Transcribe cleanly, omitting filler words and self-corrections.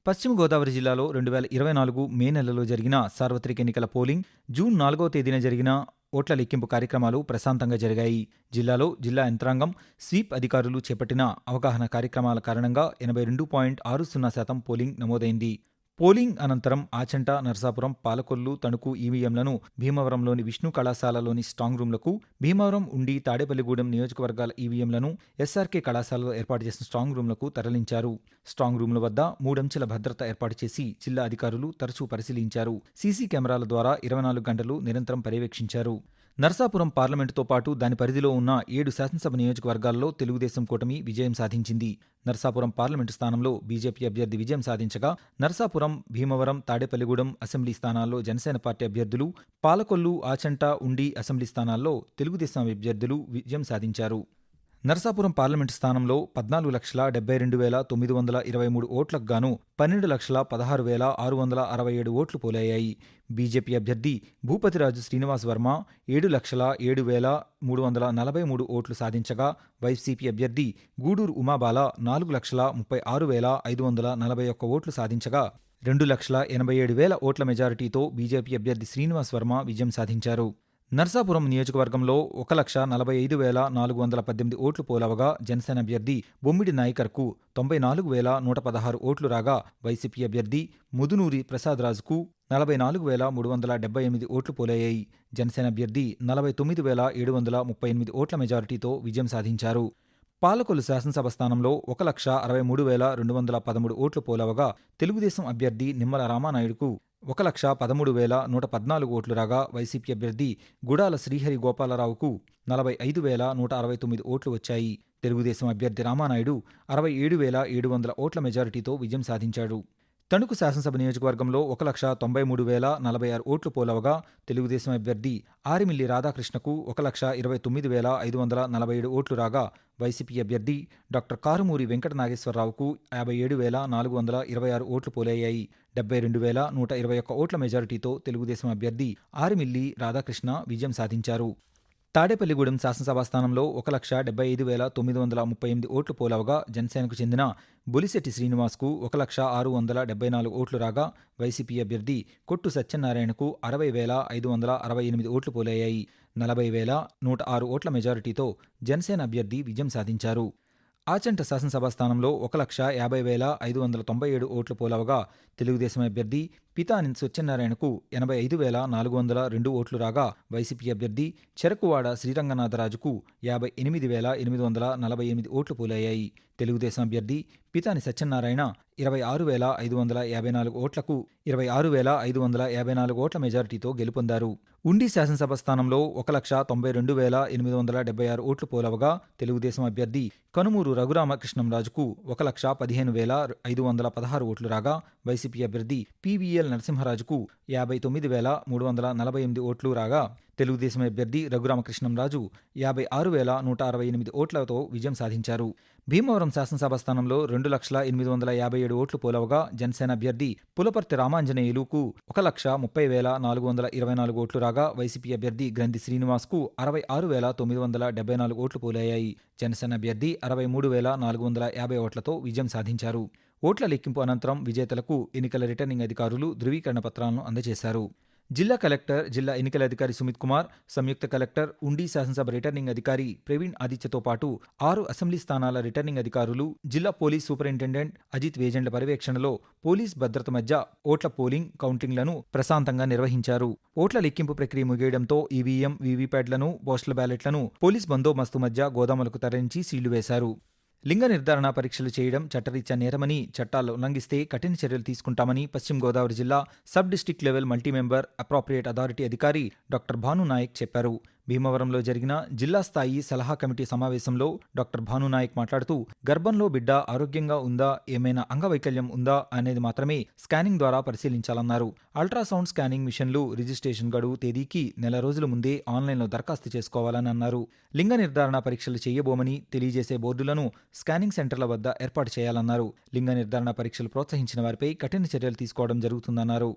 పశ్చిమ గోదావరి జిల్లాలో 2024 మే నెలలో జరిగిన సార్వత్రిక ఎన్నికల పోలింగ్, జూన్ 4వ తేదీన జరిగిన ఓట్ల లెక్కింపు కార్యక్రమాలు ప్రశాంతంగా జరిగాయి. జిల్లాలో జిల్లా యంత్రాంగం, స్వీప్ అధికారులు చేపట్టిన అవగాహన కార్యక్రమాల కారణంగా 82.60% పోలింగ్ నమోదైంది. పోలింగ్ అనంతరం ఆచంట, నరసాపురం, పాలకొల్లు, తణుకు ఈవీఎంలను భీమవరంలోని విష్ణు కళాశాలలోని స్ట్రాంగ్ రూంలకు, భీమవరం, ఉండి, తాడేపల్లిగూడెం నియోజకవర్గాల ఈవీఎంలను ఎస్ఆర్కే కళాశాలలో ఏర్పాటు చేసిన స్ట్రాంగ్ రూంలకు తరలించారు. స్ట్రాంగ్ రూంల వద్ద 3 అంచెల భద్రత ఏర్పాటు చేసి జిల్లా అధికారులు తరచూ పరిశీలించారు. సీసీ కెమెరాల ద్వారా 24 గంటలు నిరంతరం పర్యవేక్షించారు. నరసాపురం పార్లమెంటుతో పాటు దాని పరిధిలో ఉన్న 7 శాసనసభ నియోజకవర్గాల్లో తెలుగుదేశం కూటమి విజయం సాధించింది. నరసాపురం పార్లమెంటు స్థానంలో బీజేపీ అభ్యర్థి విజయం సాధించగా, నరసాపురం, భీమవరం, తాడేపల్లిగూడెం అసెంబ్లీ స్థానాల్లో జనసేన పార్టీ అభ్యర్థులు, పాలకొల్లు, ఆచంట, ఉండి అసెంబ్లీ స్థానాల్లో తెలుగుదేశం అభ్యర్థులు విజయం సాధించారు. నరసాపురం పార్లమెంటు స్థానంలో 14,72,923 ఓట్లకు గాను 12,16,667 ఓట్లు పోలయ్యాయి. బీజేపీ అభ్యర్థి భూపతిరాజు శ్రీనివాస్ వర్మ 7,07,343 ఓట్లు సాధించగా, వైసీపీ అభ్యర్థి గూడూరు ఉమాబాల 4,36,541 ఓట్లు సాధించగా, 2,87,000 ఓట్ల మెజారిటీతో బీజేపీ అభ్యర్థి శ్రీనివాస్ వర్మ విజయం సాధించారు. నరసాపురం నియోజకవర్గంలో 1,45,418 ఓట్లు పోలవగా, జనసేన అభ్యర్థి బొమ్మిడి నాయకర్కు 94,116 ఓట్లు రాగా, వైసీపీ అభ్యర్థి ముదునూరి ప్రసాదరాజుకు 44,378 ఓట్లు పోలయ్యాయి. జనసేన అభ్యర్థి 49,738 ఓట్ల మెజారిటీతో విజయం సాధించారు. పాలకొల్లు శాసనసభ స్థానంలో 1,63,213 ఓట్లు పోలవగా, తెలుగుదేశం అభ్యర్థి నిమ్మల రామానాయుడుకు 1,13,114 ఓట్లు రాగా, వైసీపీ అభ్యర్థి గుడాల శ్రీహరి గోపాలరావుకు 45,169 ఓట్లు వచ్చాయి. తెలుగుదేశం అభ్యర్థి రామానాయుడు 67,700 ఓట్ల మెజారిటీతో విజయం సాధించాడు. తణుకు శాసనసభ నియోజకవర్గంలో 1,93,046 ఓట్లు పోలవగా, తెలుగుదేశం అభ్యర్థి ఆరిమిల్లి రాధాకృష్ణకు 1,29,547 ఓట్లు రాగా, వైసీపీ అభ్యర్థి డాక్టర్ కారుమూరి వెంకట నాగేశ్వరరావుకు 57,426 ఓట్లు పోలయ్యాయి. 72,121 ఓట్ల మెజారిటీతో తెలుగుదేశం అభ్యర్థి ఆరిమిల్లి రాధాకృష్ణ విజయం సాధించారు. తాడేపల్లిగూడెం శాసనసభా స్థానంలో 1,75,938 ఓట్లు పోలవగా, జనసేనకు చెందిన బొలిశెట్టి శ్రీనివాస్కు 1,06,74 ఓట్లు రాగా, వైసీపీ అభ్యర్థి కొట్టు సత్యనారాయణకు 60,568 ఓట్లు పోలయ్యాయి. 40,106 ఓట్ల మెజారిటీతో జనసేన అభ్యర్థి విజయం సాధించారు. ఆచంట శాసనసభా స్థానంలో 1,50,597 ఓట్లు పోలవగా, తెలుగుదేశం అభ్యర్థి పితాని సత్యనారాయణకు 85,402 ఓట్లు రాగా, వైసీపీ అభ్యర్థి చెరకువాడ శ్రీరంగనాథరాజుకు 58,848 ఓట్లు పోలయ్యాయి. తెలుగుదేశం అభ్యర్థి పితాని సత్యనారాయణ 26,554 ఓట్లకు 26,554 ఓట్ల మెజారిటీతో గెలుపొందారు. ఉండి శాసనసభ స్థానంలో 1,92,876 ఓట్లు పోలవగా, తెలుగుదేశం అభ్యర్థి కనుమూరు రఘురామకృష్ణంరాజుకు 1,15,516 ఓట్లు రాగా, వైసీపీ అభ్యర్థి పీవీఎల్ నరసింహరాజుకు 59,348 ఓట్లు రాగా, తెలుగుదేశం అభ్యర్థి రఘురామకృష్ణంరాజు 56,168 ఓట్లతో విజయం సాధించారు. భీమవరం శాసనసభ స్థానంలో 2,08,57 ఓట్లు పోలవగా, జనసేన అభ్యర్థి పులపర్తి రామాంజనేయులుకు 1,30,424 ఓట్లు రాగా, వైసీపీ అభ్యర్థి గ్రంథి శ్రీనివాస్కు 66,974 ఓట్లు పోలయ్యాయి. జనసేన అభ్యర్థి 63,450 ఓట్లతో విజయం సాధించారు. ఓట్ల లెక్కింపు అనంతరం విజేతలకు ఎన్నికల రిటర్నింగ్ అధికారులు ధృవీకరణ పత్రాలను అందజేశారు. జిల్లా కలెక్టర్, జిల్లా ఎన్నికల అధికారి సుమిత్ కుమార్, సంయుక్త కలెక్టర్, ఉండి శాసనసభ రిటర్నింగ్ అధికారి ప్రవీణ్ ఆదిత్యతో పాటు 6 అసెంబ్లీ స్థానాల రిటర్నింగ్ అధికారులు, జిల్లా పోలీస్ సూపరింటెండెంట్ అజిత్ వేజెండ్ల పర్యవేక్షణలో పోలీస్ భద్రత మధ్య ఓట్ల పోలింగ్, కౌంటింగ్లను ప్రశాంతంగా నిర్వహించారు. ఓట్ల లెక్కింపు ప్రక్రియ ముగియడంతో ఈవీఎం, వీవీప్యాట్లను, పోస్టల్ బ్యాలెట్లను పోలీస్ బందోబస్తు మధ్య గోదాములకు తరలించి సీళ్లు వేశారు. లింగ నిర్ధారణ పరీక్షలు చేయడం చట్టరీత్యా నేరమని, చట్టాలు ఉల్లంఘిస్తే కఠిన చర్యలు తీసుకుంటామని పశ్చిమ గోదావరి జిల్లా sub district level multi member appropriate authority అధికారి డాక్టర్ భానునాయక్ చెప్పారు. భీమవరంలో జరిగిన జిల్లా స్థాయి సలహా కమిటీ సమావేశంలో డాక్టర్ భానునాయక్ మాట్లాడుతూ, గర్భంలో బిడ్డ ఆరోగ్యంగా ఉందా, ఏమైనా అంగవైకల్యం ఉందా అనేది మాత్రమే స్కానింగ్ ద్వారా పరిశీలించాలన్నారు. అల్ట్రాసౌండ్ స్కానింగ్ మిషన్లు రిజిస్ట్రేషన్ గడువు తేదీకి నెల రోజుల ముందే ఆన్లైన్లో దరఖాస్తు చేసుకోవాలని అన్నారు. లింగ నిర్ధారణ పరీక్షలు చేయబోమని తెలియజేసే బోర్డులను స్కానింగ్ సెంటర్ల వద్ద ఏర్పాటు చేయాలన్నారు. లింగ నిర్ధారణ పరీక్షలు ప్రోత్సహించిన వారిపై కఠిన చర్యలు తీసుకోవడం జరుగుతుందన్నారు.